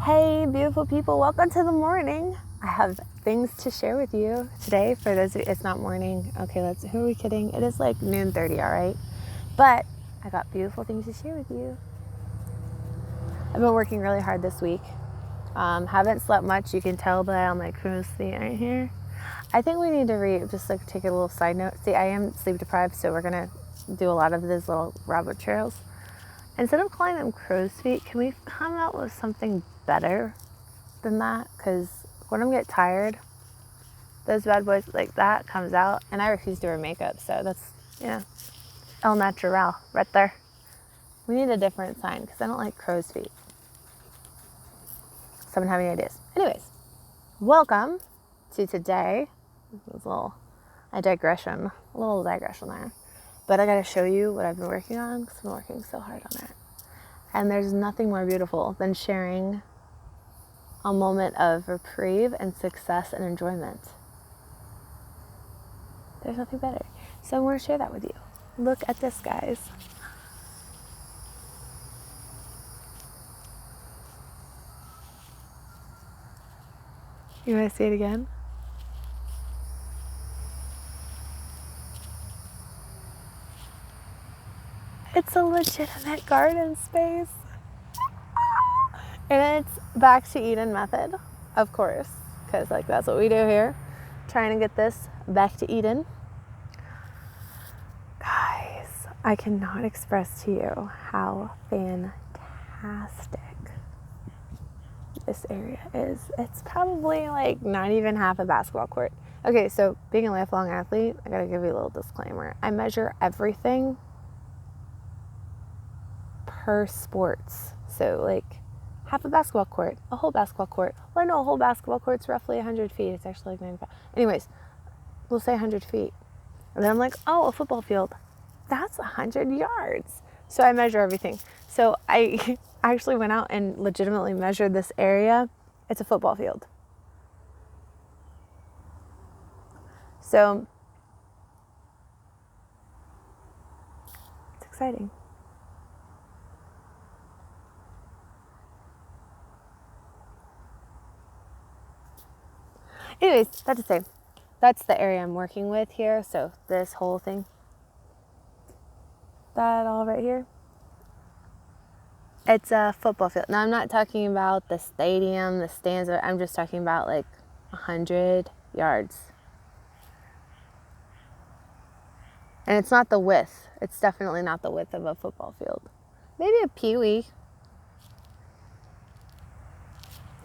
Hey, beautiful people, welcome to the morning. I have things to share with you today. For those of you, it's not morning. Okay, who are we kidding? It is like noon 30, all right? But I got beautiful things to share with you. I've been working really hard this week. Haven't slept much. You can tell by on my cruise feet right here. I think we need to take a little side note. See, I am sleep deprived, so we're gonna do a lot of these little rabbit trails. Instead of calling them crow's feet, can we come out with something better than that? Because when I get tired, those bad boys like that comes out, and I refuse to wear makeup, so that's, el natural right there. We need a different sign because I don't like crow's feet. Someone have any ideas? Anyways, welcome to today. This was a little digression there. But I gotta show you what I've been working on because I've been working so hard on it. And there's nothing more beautiful than sharing a moment of reprieve and success and enjoyment. There's nothing better. So I'm going to share that with you. Look at this, guys. You want to see it again? It's a legitimate garden space. And it's back to Eden method, of course, because that's what we do here. Trying to get this back to Eden. Guys, I cannot express to you how fantastic this area is. It's probably not even half a basketball court. Okay, so being a lifelong athlete, I gotta give you a little disclaimer. I measure everything per sports. So half a basketball court, a whole basketball court. Well, I know a whole basketball court's roughly 100 feet. It's actually 95. Anyways, we'll say 100 feet. And then I'm like, oh, a football field. That's 100 yards. So I measure everything. So I actually went out and legitimately measured this area. It's a football field. So it's exciting. Anyways, that to say, that's the area I'm working with here. So this whole thing, that all right here, it's a football field. Now I'm not talking about the stadium, the stands. I'm just talking about 100 yards. And it's not the width. It's definitely not the width of a football field. Maybe a peewee.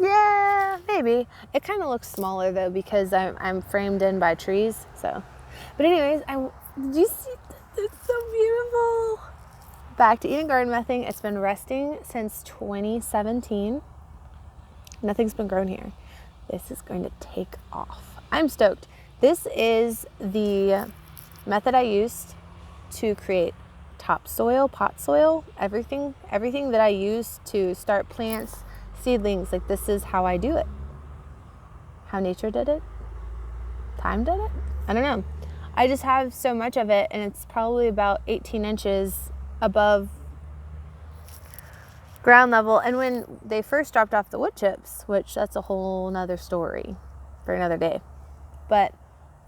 Yeah, maybe. It kind of looks smaller though because I'm framed in by trees. So, but anyways, did you see? It's so beautiful. Back to Eden Garden method. It's been resting since 2017. Nothing's been grown here. This is going to take off. I'm stoked. This is the method I used to create topsoil, pot soil, everything that I use to start plants, seedlings. This is how I do it. How nature did it? Time did it? I don't know. I just have so much of it, and it's probably about 18 inches above ground level. And when they first dropped off the wood chips, which that's a whole nother story for another day, but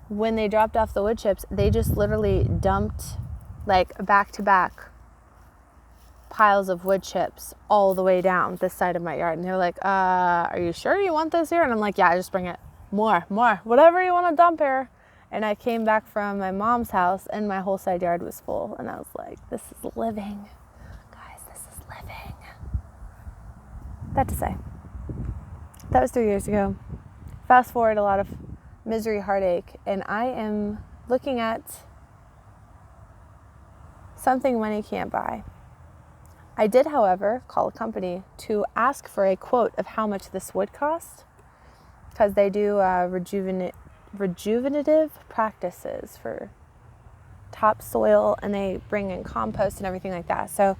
when they dropped off the wood chips, they just literally dumped back to back piles of wood chips all the way down this side of my yard. And they're like, are you sure you want this here? And I'm like, yeah, just bring it. More, whatever you want to dump here. And I came back from my mom's house and my whole side yard was full. And I was like, this is living. Guys, this is living. That to say, that was 3 years ago. Fast forward, a lot of misery, heartache. And I am looking at something money can't buy. I did, however, call a company to ask for a quote of how much this would cost, because they do rejuvenative practices for topsoil, and they bring in compost and everything like that. So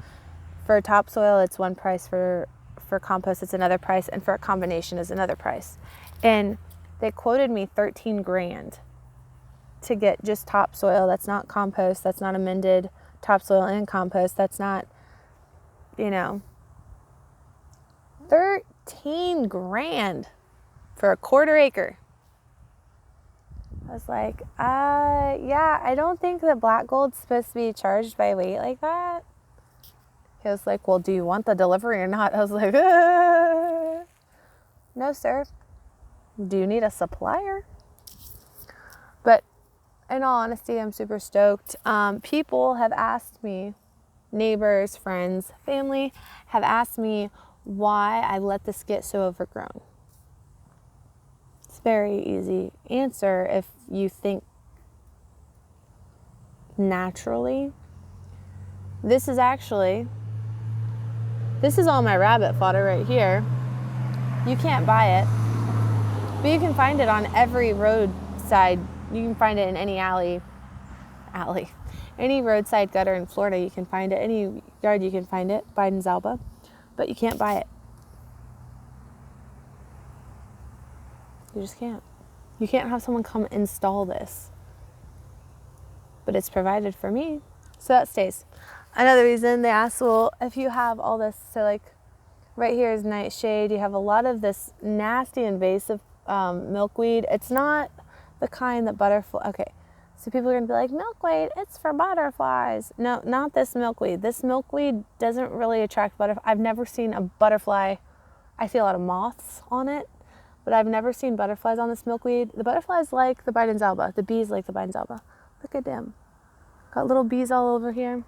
for topsoil, it's one price. For compost, it's another price, and for a combination is another price. And they quoted me $13,000 to get just topsoil. That's not compost. That's not amended topsoil and compost. That's not, 15 grand for a quarter acre. I was like, yeah, I don't think that black gold's supposed to be charged by weight like that. He was like, well, do you want the delivery or not? I was like, no, sir. Do you need a supplier? But in all honesty, I'm super stoked. People have asked me, neighbors, friends, family, have asked me why I let this get so overgrown. It's a very easy answer if you think naturally. This is all my rabbit fodder right here. You can't buy it, but you can find it on every roadside. You can find it in any alley, any roadside gutter in Florida. You can find it. Any yard you can find it, Biden's Alba, but you can't buy it. You just can't. You can't have someone come install this, but it's provided for me, so that stays. Another reason they ask, well, if you have all this, so like right here is nightshade. You have a lot of this nasty invasive milkweed. It's not the kind that butterfly. Okay, so people are gonna be like, milkweed, it's for butterflies. No, not this milkweed. This milkweed doesn't really attract butterflies. I've never seen a butterfly. I see a lot of moths on it, but I've never seen butterflies on this milkweed. The butterflies like the Biden's Alba. The bees like the Biden's Alba. Look at them. Got little bees all over here.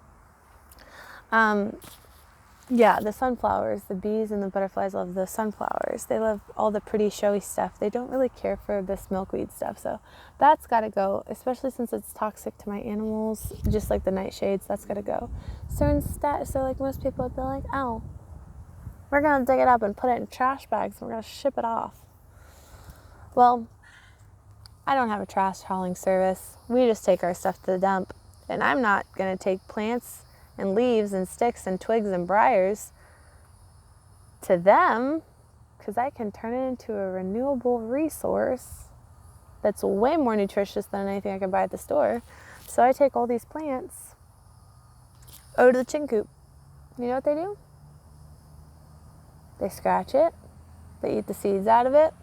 Yeah, the sunflowers, the bees and the butterflies love the sunflowers. They love all the pretty showy stuff. They don't really care for this milkweed stuff. So that's got to go, especially since it's toxic to my animals, just like the nightshades. That's got to go. So instead, like most people would be like, oh, we're going to dig it up and put it in trash bags. And we're going to ship it off. Well, I don't have a trash hauling service. We just take our stuff to the dump. And I'm not going to take plants and leaves and sticks and twigs and briars to them, because I can turn it into a renewable resource that's way more nutritious than anything I can buy at the store. So I take all these plants over to the chicken coop. You know what they do? They scratch it, they eat the seeds out of it,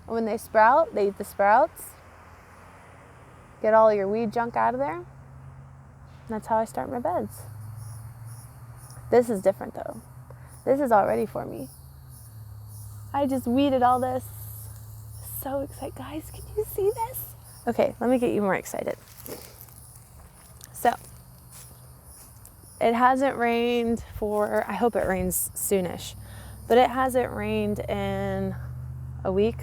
and when they sprout, they eat the sprouts, get all your weed junk out of there, and that's how I start my beds. This is different though. This is all ready for me. I just weeded all this. So excited. Guys, can you see this? Okay, let me get you more excited. So, it hasn't rained for, I hope it rains soonish, but it hasn't rained in a week.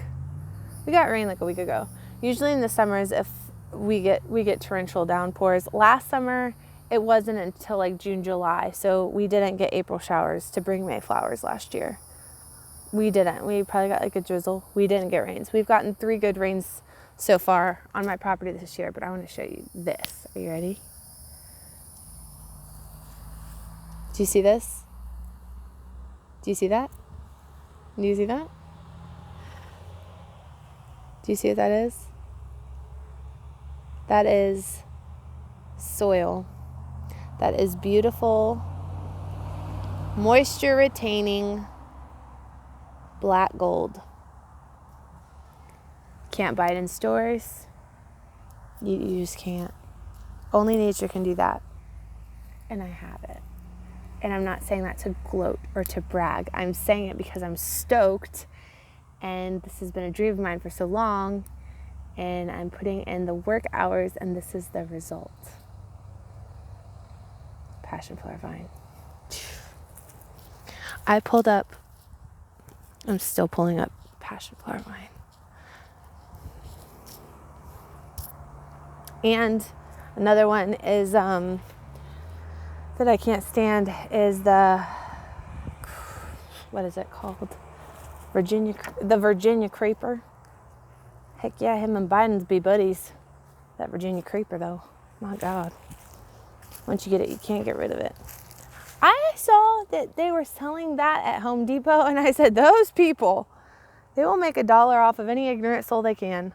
We got rain like a week ago. Usually in the summers, if we get torrential downpours. Last summer, it wasn't until like June, July. So we didn't get April showers to bring May flowers last year. We didn't. We probably got like a drizzle. We didn't get rains. We've gotten 3 good rains so far on my property this year, but I want to show you this. Are you ready? Do you see this? Do you see that? Do you see that? Do you see what that is? That is soil. That is beautiful, moisture retaining black gold. Can't buy it in stores. You just can't. Only nature can do that. And I have it. And I'm not saying that to gloat or to brag. I'm saying it because I'm stoked. And this has been a dream of mine for so long. And I'm putting in the work hours, and this is the result. Passion flower vine. I pulled up, I'm still pulling up passion flower vine. And another one is, that I can't stand is the, what is it called? The Virginia creeper. Heck yeah, him and Biden's be buddies. That Virginia creeper though, my God. Once you get it, you can't get rid of it. I saw that they were selling that at Home Depot, and I said, those people, they will make $1 off of any ignorant soul they can.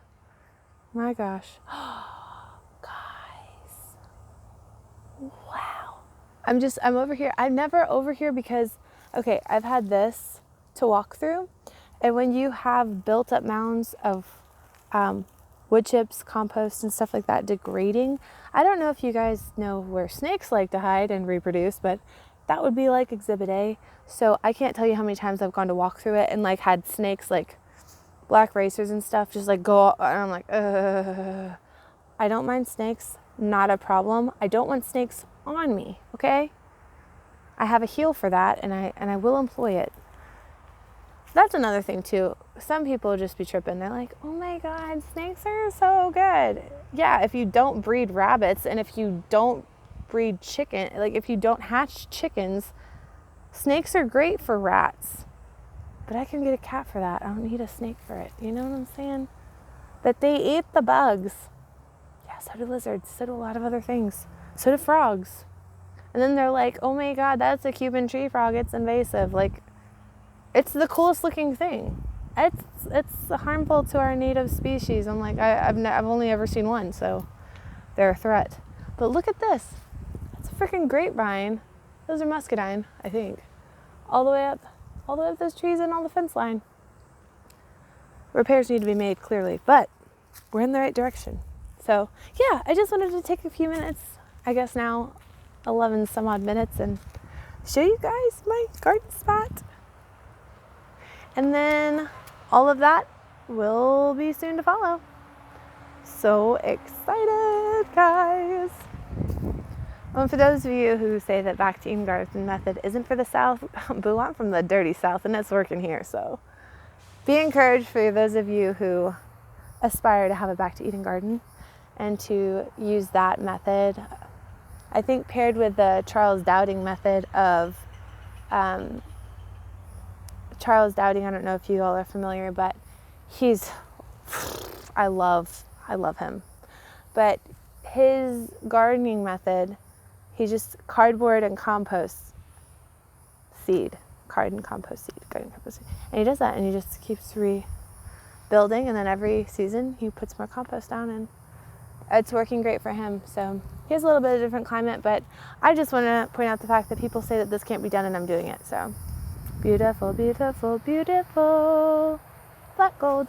My gosh. Guys. Wow. I'm over here. I'm never over here because, okay, I've had this to walk through, And when you have built up mounds of wood chips, compost, and stuff like that degrading, I don't know if you guys know where snakes like to hide and reproduce, but that would be like Exhibit A. So I can't tell you how many times I've gone to walk through it and like had snakes, like black racers and stuff, just like go, and I'm like, I don't mind snakes, not a problem. I don't want snakes on me, okay? I have a heel for that, and I will employ it. That's another thing too. Some people just be tripping. They're like, oh my God, snakes are so good. Yeah, if you don't breed rabbits and if you don't breed chicken, like if you don't hatch chickens, snakes are great for rats. But I can get a cat for that. I don't need a snake for it. You know what I'm saying? But they eat the bugs. Yeah, so do lizards. So do a lot of other things. So do frogs. And then they're like, oh my God, that's a Cuban tree frog. It's invasive. Like, it's the coolest looking thing. It's harmful to our native species. I'm like, I've only ever seen one, so they're a threat. But look at this. It's a freaking grapevine. Those are muscadine, I think. All the way up those trees and all the fence line. Repairs need to be made, clearly, but we're in the right direction. So yeah, I just wanted to take a few minutes, I guess now 11 some odd minutes, and show you guys my garden spot. And then all of that will be soon to follow. So excited, guys. For those of you who say that back to Eden garden method isn't for the South, boo, I'm from the dirty South and it's working here. So be encouraged for those of you who aspire to have a back to Eden garden and to use that method. I think paired with the Charles Dowding method of Charles Dowding, I don't know if you all are familiar, but I love him. But his gardening method, he just cardboard and compost seed, garden compost seed. And he does that, and he just keeps rebuilding, and then every season he puts more compost down, and it's working great for him. So he has a little bit of a different climate, but I just want to point out the fact that people say that this can't be done, and I'm doing it. So beautiful, beautiful, beautiful. Black gold.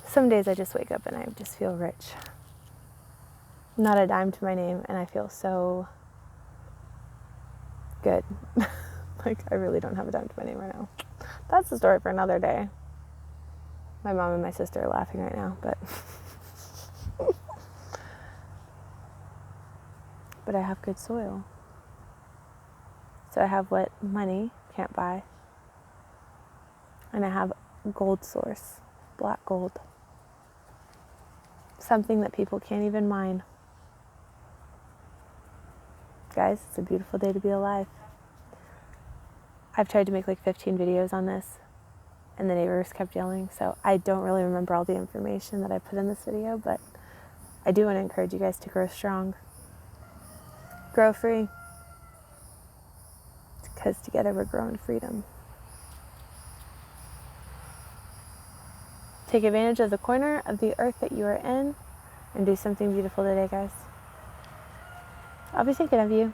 Some days I just wake up and I just feel rich. Not a dime to my name, and I feel so good. Like, I really don't have a dime to my name right now. That's the story for another day. My mom and my sister are laughing right now, but but I have good soil. So I have what money can't buy. And I have gold source, black gold. Something that people can't even mine. Guys, it's a beautiful day to be alive. I've tried to make like 15 videos on this, and the neighbors kept yelling, so I don't really remember all the information that I put in this video, but I do want to encourage you guys to grow strong. Grow free. Because together we're growing freedom. Take advantage of the corner of the earth that you are in and do something beautiful today, guys. I'll be thinking of you.